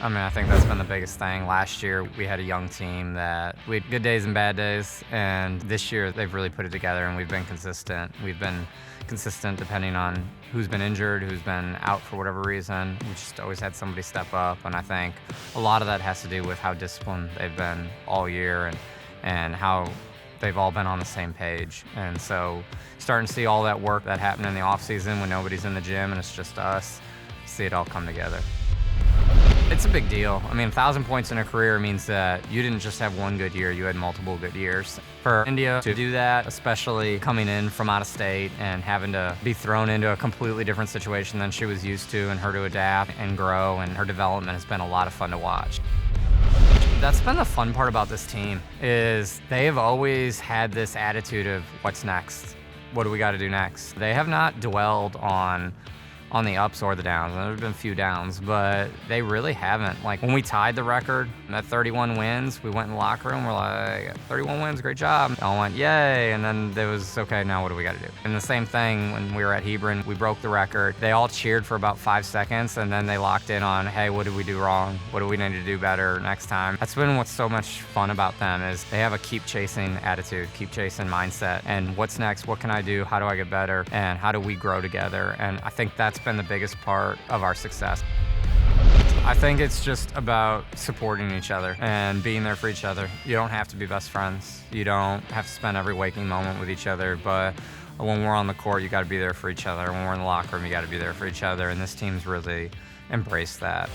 I mean, I think that's been the biggest thing. Last year, we had a young team that we had good days and bad days, and this year they've really put it together and we've been consistent. We've been consistent depending on who's been injured, who's been out for whatever reason. We just always had somebody step up, and I think a lot of that has to do with how disciplined they've been all year and how they've all been on the same page. And so starting to see all that work that happened in the off season when nobody's in the gym and it's just us, see it all come together. It's a big deal. I mean, 1,000 points in a career means that you didn't just have one good year, you had multiple good years. For India to do that, especially coming in from out of state and having to be thrown into a completely different situation than she was used to, and her to adapt and grow, and her development has been a lot of fun to watch. That's been the fun part about this team, is they have always had this attitude of what's next? What do we got to do next? They have not dwelled on the ups or the downs. There have been a few downs, but they really haven't. Like when we tied the record at 31 wins, we went in the locker room, we're like, 31 wins, great job. All went, yay, and then there was, okay, now what do we got to do? And the same thing when we were at Hebron, we broke the record. They all cheered for about 5 seconds, and then they locked in on, hey, what did we do wrong? What do we need to do better next time? That's been what's so much fun about them, is they have a keep chasing attitude, keep chasing mindset, and what's next? What can I do? How do I get better? And how do we grow together? And I think that's been the biggest part of our success. I think it's just about supporting each other and being there for each other. You don't have to be best friends. You don't have to spend every waking moment with each other, but when we're on the court, you got to be there for each other. When we're in the locker room, you got to be there for each other, and this team's really embraced that.